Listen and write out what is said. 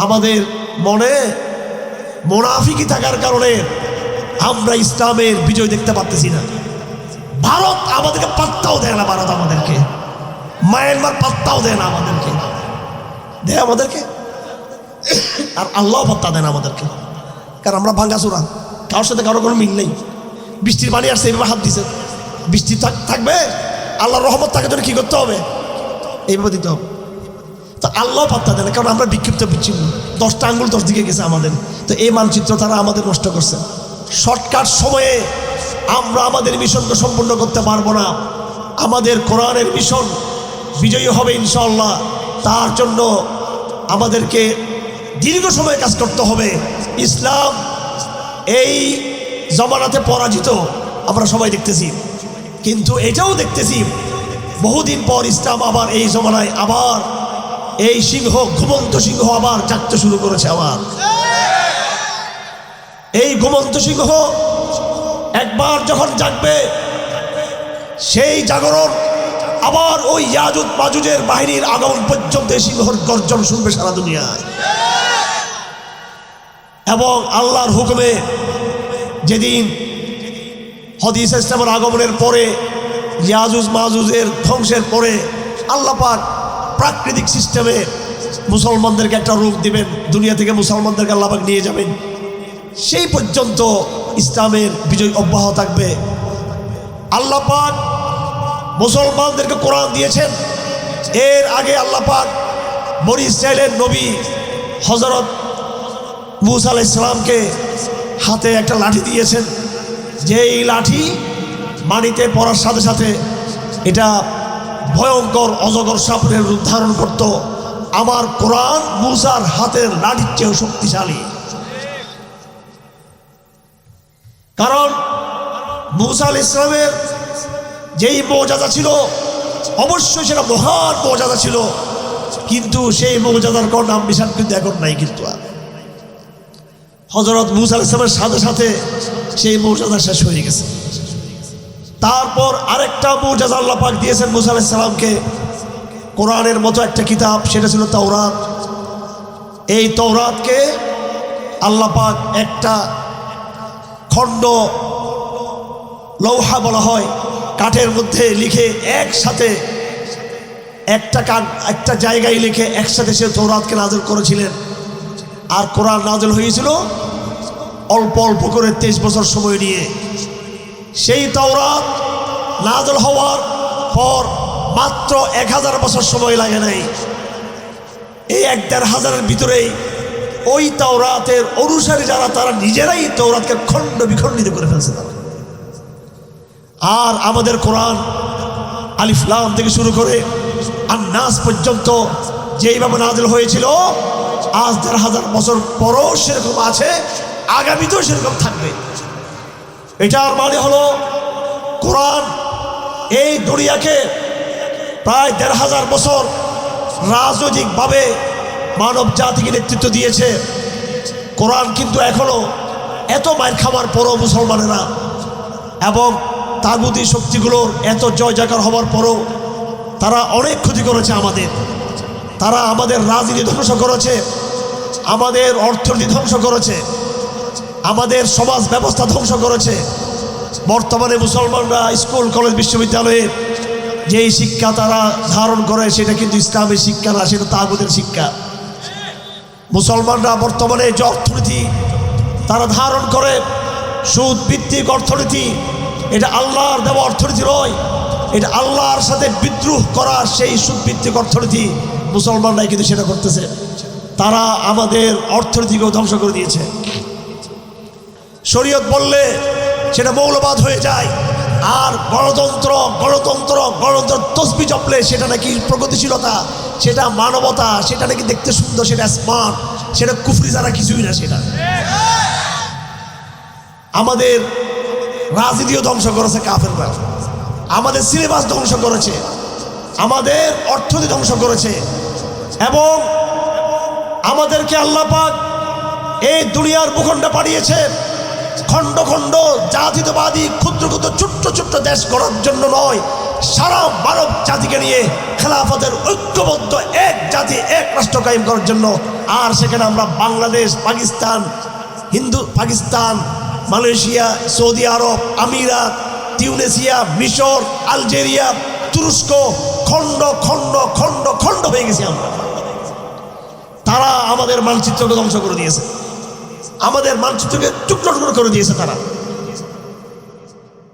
আমাদের মনে মুনাফিকি থাকার কারণে আমরা ইসলামের বিজয় দেখতে পারতেছি না। ভারত আমাদেরকে পাত্তাও দেয় না, ভারত আমাদেরকে, মায়ানমার পাত্তাও দেয় না আমাদেরকে, দেয় আমাদেরকে, আর আল্লাহ পাত্তা দেয় না আমাদেরকে। কারণ আমরা ভাঙ্গাচোরা, কারোর সাথে কারো কোনো মিল নেই। বৃষ্টির পানি আসছে, এইভাবে হাত দিছে, বৃষ্টি থাকবে, আল্লাহর রহমত থাকার জন্য কী করতে হবে? এইভাবে দিতে হবে। তো আল্লাহ পাত্তা দেয় না, কারণ আমরা বিক্ষিপ্ত বিচ্ছিন্ন, 10টা আঙ্গুল 10 দিকে গেছে আমাদের। তো এই মানচিত্র তারা আমাদের নষ্ট করছে। শর্টকাট সময়ে আমরা আমাদের মিশনকে সম্পূর্ণ করতে পারবো না। আমাদের কোরআনের মিশন বিজয়ী হবে ইনশাআল্লাহ। তার জন্য আমাদেরকে দীর্ঘ সময় কাজ করতে হবে। ইসলাম এই জমানাতে পরাজিত আমরা সবাই দেখতেছি, কিন্তু এটাও দেখতেছি বহুদিন পর ইসলাম আবার এই জমানায় আবার এই সিংহ, ঘুমন্ত সিংহ আবার জাগতে শুরু করেছে। আবার এই ঘুমন্ত সিংহ একবার যখন জাগবে, সেই জাগরণ আবার ওই ইয়াজুজ মাজুজের বাহিনীর আগমন পর্যন্ত সিংহর গর্জন শুনবে সারা দুনিয়ায়। এবং আল্লাহর হুকুমে যেদিন হদিস ইসলামের আগমনের পরে, ইয়াজুজ মাজুজের ধ্বংসের পরে আল্লাহ পাক প্রাকৃতিক সিস্টেমে মুসলমানদেরকে একটা রূপ দিবেন, দুনিয়া থেকে মুসলমানদেরকে আল্লাহ পাক নিয়ে যাবেন। সেই পর্যন্ত ইসলামের বিজয় অব্যাহত থাকবে। আল্লাহ পাক মুসলমানদেরকে কোরআন দিয়েছেন। এর আগে আল্লাহ পাক বনী ইসরাইলের নবী হযরত মূসা আলাইহিস সালামকে হাতে একটা লাঠি দিয়েছেন, যেই লাঠি মাটিতে পড়ার সাথে সাথে এটা ভয়ঙ্কর অজগর সাপের রূপ ধারণ করত। আমার কোরআন মূসার হাতের লাঠির চেয়েও শক্তিশালী। কারণ মূসা আলাইহিস সালামের যেই মুআজিজা ছিল, অবশ্যই সেটা মহান মুআজিজা ছিল, কিন্তু সেই মুআজিজার কোনো নাম নিশান কিন্তু এখন নাই। কিন্তু হযরত মূসা আলাইহিস সালামের সাথে সাথে সেই মুআজিজা শেষ হয়ে গেছে। তারপর আরেকটা মুআজিজা আল্লাহ পাক দিয়েছেন মূসা আলাইহিস সালামকে, কোরআনের মতো একটা কিতাব, সেটা ছিল তাওরাত। এই তাওরাতকে আল্লাহ পাক একটা খণ্ড লৌহা বলা হয়, কাঠের মধ্যে লিখে একসাথে একটা জায়গায় লিখে একসাথে সে তাওরাতকে নাযিল করেছিলেন। আর কোরআন নাযিল হয়েছিল অল্প অল্প করে 23 বছর সময় নিয়ে। সেই তাওরাত নাযিল হওয়ার পর মাত্র 1000 বছর সময় লাগে নাই। এই 1000-1500 ভিতরেই ওই তাওরাতের অনুসারী যারা, তারা নিজেরাই তাওরাতকে খণ্ড বিখণ্ডিত করে ফেলছে তারা। আর আমাদের কোরআন আলিফ লাম থেকে শুরু করে আন-নাস পর্যন্ত যেইভাবে নাযিল হয়েছিল, আজ 1000 বছর পরও সেরকম আছে, আগামীতেও সেরকম থাকবে। এটার মানে হলো কোরআন এই দুনিয়াকে প্রায় 1500 বছর রাজনৈতিকভাবে মানব জাতিকে নেতৃত্ব দিয়েছে। কোরআন কিন্তু এখনো এত মায়ের খাওয়ার পরও মুসলমানেরা এবং তাগুতি শক্তিগুলোর এত জয় জয়কার হওয়ার পরও তারা অনেক ক্ষতি করেছে আমাদের। তারা আমাদের রাজনীতি ধ্বংস করেছে, আমাদের অর্থনীতি ধ্বংস করেছে, আমাদের সমাজ ব্যবস্থা ধ্বংস করেছে। বর্তমানে মুসলমানরা স্কুল কলেজ বিশ্ববিদ্যালয়ে যেই শিক্ষা তারা ধারণ করে, সেটা কিন্তু ইসলামের শিক্ষা না, সেটা তাগুতের শিক্ষা। মুসলমানরা বর্তমানে যে অর্থনীতি তারা ধারণ করে, সুদ ভিত্তিক অর্থনীতি, এটা আল্লাহর দেওয়া অর্থনীতি নয়, এটা আল্লাহর সাথে বিদ্রোহ করা সেই সুদ ভিত্তিক অর্থনীতি। মুসলমানরাই কিন্তু সেটা করতেছে। তারা আমাদের অর্থনীতিকেও ধ্বংস করে দিয়েছে। শরীয়ত বললে সেটা মৌলবাদ হয়ে যায়, আর গণতন্ত্র গণতন্ত্র গণতন্ত্র তসবি জপলে সেটা নাকি প্রগতিশীলতা, সেটা মানবতা, সেটা নাকি দেখতে সুন্দর, সেটা স্মার্ট, সেটা কুফরি ছাড়া কিছুই না। সেটা আমাদের রাজনীতিও ধ্বংস করেছে কাফেররা, আমাদের সিলেবাস ধ্বংস করেছে, আমাদের অর্থনীতি ধ্বংস করেছে, এবং আমাদেরকে আল্লাহ পাক এই দুনিয়ার ভূখণ্ডে পাঠিয়েছে খণ্ড খণ্ড জাতীয়তাবাদী ক্ষুদ্র ক্ষুদ্র ছোট্ট ছোট্ট দেশ গড়ার জন্য নয়, সারা মানব জাতিকে নিয়ে খেলাফতের ঐক্যবদ্ধ এক জাতি এক রাষ্ট্র কায়েম করার জন্য। আর সেখানে আমরা বাংলাদেশ, পাকিস্তান, পাকিস্তান, মালয়েশিয়া, সৌদি আরব, আমিরাত, তিউনেসিয়া, মিশর, আলজেরিয়া, তুরস্ক খণ্ড খণ্ড খণ্ড খণ্ড হয়ে গেছি আমরা। তারা আমাদের মানচিত্রকে ধ্বংস করে দিয়েছে, আমাদের মানচিত্রকে টুকরো টুকরো করে দিয়েছে তারা।